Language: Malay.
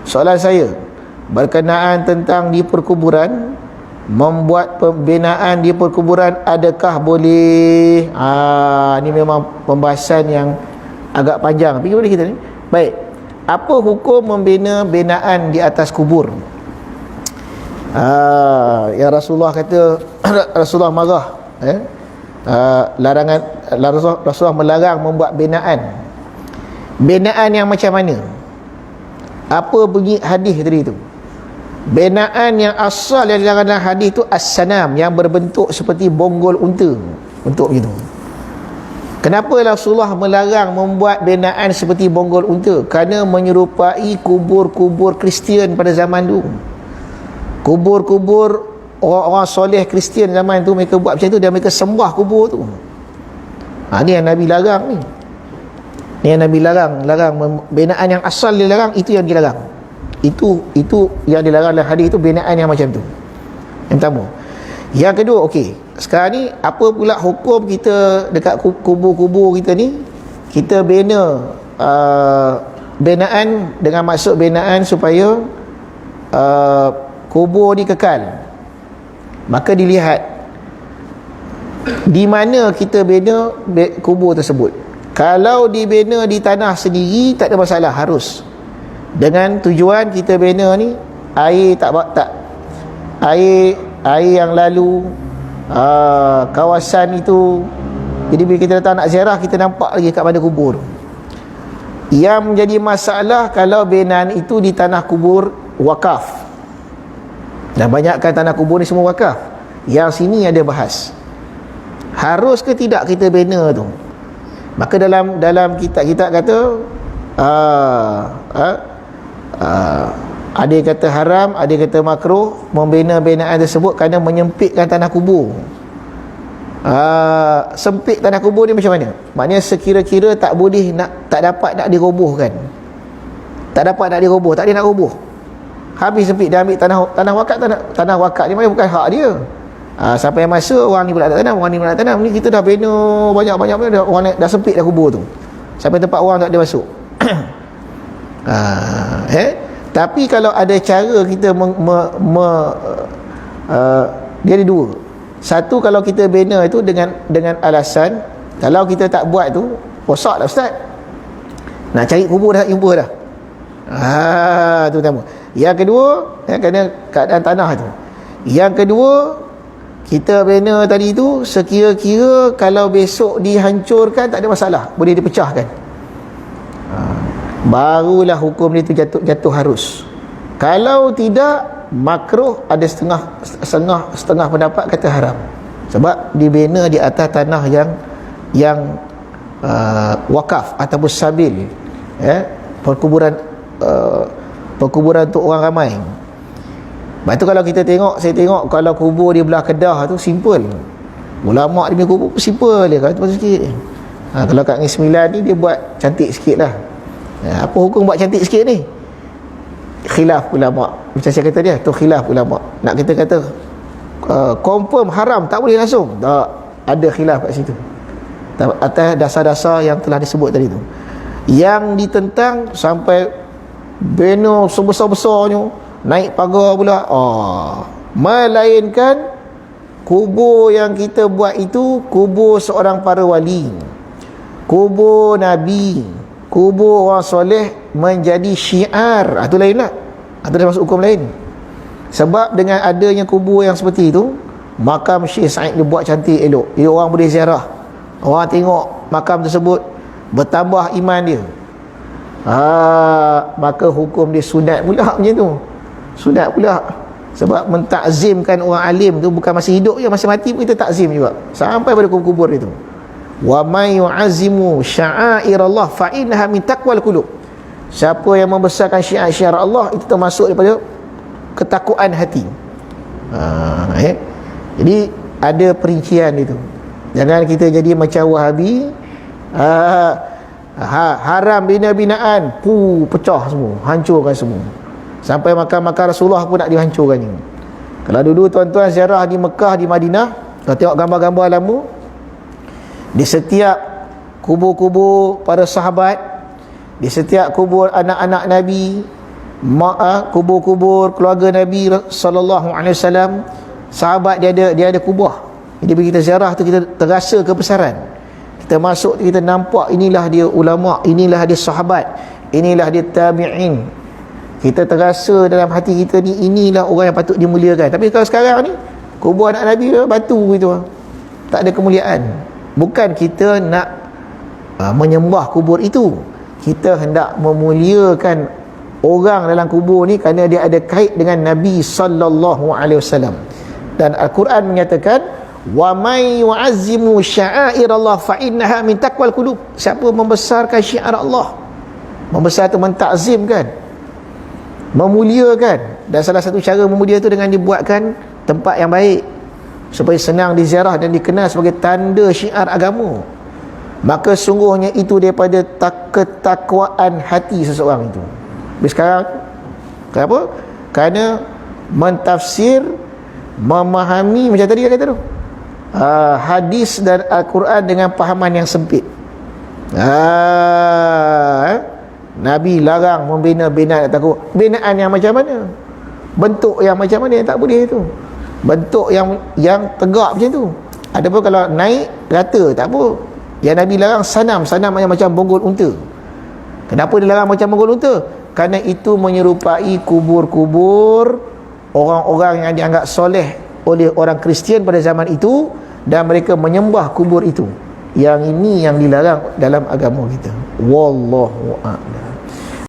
soalan saya berkenaan tentang di perkuburan, membuat pembinaan di perkuburan, adakah boleh? Ini memang pembahasan yang agak panjang, tapi boleh kita ni. Baik, apa hukum membina binaan di atas kubur? Yang Rasulullah kata Rasulullah marah, larangan, Rasulullah melarang membuat binaan yang macam mana? Apa bunyi hadis tadi tu? Binaan yang asal yang dilarang dalam hadis tu as-sanam, yang berbentuk seperti bonggol unta, bentuk begitu. Kenapa Rasulullah melarang membuat binaan seperti bonggol unta? Kerana menyerupai kubur-kubur Kristian pada zaman dulu. Kubur-kubur orang-orang soleh Kristian zaman tu, mereka buat macam tu dan mereka sembah kubur tu. Ni yang Nabi larang ni. Ni yang Nabi larang binaan yang asal dilarang, itu yang dilarang. Itu yang dilarang dalam hadis itu, binaan yang macam tu. Yang pertama. Yang kedua, okey, sekarang ni apa pula hukum kita dekat kubur-kubur kita ni? Kita bina binaan dengan maksud binaan supaya kubur ni kekal. Maka dilihat di mana kita bina kubur tersebut. Kalau dibina di tanah sendiri tak ada masalah, harus. Dengan tujuan kita bina ni air air yang lalu kawasan itu, jadi bila kita datang nak ziarah, kita nampak lagi kat mana kubur. Yang menjadi masalah kalau binaan itu di tanah kubur wakaf. Dan banyakkan tanah kubur ni semua wakaf. Yang sini ada bahas, harus ke tidak kita bina tu. Maka dalam kitab kata ada yang kata haram, ada yang kata makruh membina binaan tersebut kerana menyempitkan tanah kubur. Sempit tanah kubur ni macam mana? Maknanya sekira-kira tak dapat nak dirobohkan. Tak dapat nak diroboh, tak ada nak roboh. Habis sempit, dia ambil tanah wakaf ni bukan hak dia. Sampai masa orang ni pula tak tanam, orang ni pula tak tanam. Ni kita dah bina banyak-banyak, orang dah sempit dah kubur tu, sampai tempat orang tak ada masuk. Tapi kalau ada cara kita dia ada dua. Satu, kalau kita bina itu dengan alasan, kalau kita tak buat tu rosak dah ustaz, nak cari kubur dah tak jumpa dah. Tu pertama. Yang kedua, kerana keadaan tanah tu. Yang kedua, kita bina tadi tu sekira-kira kalau besok dihancurkan tak ada masalah, boleh dipecahkan. Barulah hukum dia tu jatuh harus. Kalau tidak, makruh, ada setengah pendapat kata haram. Sebab dibina di atas tanah yang wakaf ataupun sabil, perkuburan untuk orang ramai. Lepas tu kalau saya tengok kalau kubur di belah Kedah tu simple. Ulama' dia punya kubur simple dia, kalau tu sikit. Kalau kat Negeri Sembilan ni dia buat cantik sikit lah. Apa hukum buat cantik sikit ni? Khilaf ulama'. Macam saya kata dia, tu khilaf ulama'. Nak kita kata confirm haram, tak boleh langsung. Tak, ada khilaf kat situ, atas dasar-dasar yang telah disebut tadi tu. Yang ditentang sampai bina sebesar-besarnya, naik pagar pula. Melainkan kubur yang kita buat itu kubur seorang para wali, kubur Nabi, kubur orang soleh menjadi syiar. Itu lain lah, itu dah masuk hukum lain. Sebab dengan adanya kubur yang seperti itu, makam Syekh Said dia buat cantik, elok, orang boleh ziarah, orang tengok makam tersebut, bertambah iman dia. Maka hukum dia sunat pula macam tu. Sunat pula. Sebab mentakzimkan orang alim tu bukan masa hidup je, masa mati pun kita takzim juga, sampai pada kubur itu. Wa may yu'azzimu sya'airallah fa innaha min taqwal qulub. Siapa yang membesarkan syiar-syiar Allah, itu termasuk daripada ketakwaan hati. Jadi ada perincian itu. Jangan kita jadi macam Wahabi, haram bina-binaan, pecah semua, hancurkan semua. Sampai makam-makam Rasulullah pun nak dihancurkan ni. Kalau dulu tuan-tuan ziarah di Mekah, di Madinah, kalau tengok gambar-gambar lama, di setiap kubur-kubur para sahabat, di setiap kubur anak-anak Nabi, kubur-kubur keluarga Nabi sallallahu alaihi wasallam, sahabat dia ada kubur. Jadi bila kita ziarah tu kita terasa kebesaran. Kita masuk kita nampak inilah dia ulama, inilah dia sahabat, inilah dia tabi'in. Kita terasa dalam hati kita ni inilah orang yang patut dimuliakan. Tapi kalau sekarang ni kubur anak Nabi tu batu gitu, tak ada kemuliaan. Bukan kita nak menyembah kubur itu, kita hendak memuliakan orang dalam kubur ni kerana dia ada kait dengan Nabi sallallahu alaihi wasallam. Dan Al-Quran menyatakan wa may yu'azzimu sya'airallah fa innaha min taqwal qulub. Siapa membesarkan syiar Allah, membesar tu mentakzimkan, memuliakan. Dan salah satu cara memulia tu dengan dibuatkan tempat yang baik supaya senang diziarah dan dikenal sebagai tanda syiar agama. Maka sungguhnya itu daripada ketakwaan hati seseorang itu. Tapi sekarang kenapa? Kerana mentafsir, memahami macam tadi dia kata tu, hadis dan Al-Quran dengan pahaman yang sempit. Nabi larang membina binaan takut. Binaan yang macam mana? Bentuk yang macam mana yang tak boleh tu? Bentuk yang tegak macam tu. Adapun kalau naik rata tak apa. Yang Nabi larang sanam yang macam bonggol unta. Kenapa dia larang macam bonggol unta? Kerana itu menyerupai kubur-kubur orang-orang yang dianggap soleh oleh orang Kristian pada zaman itu, dan mereka menyembah kubur itu. Yang ini yang dilarang dalam agama kita. Wallahu a'lam.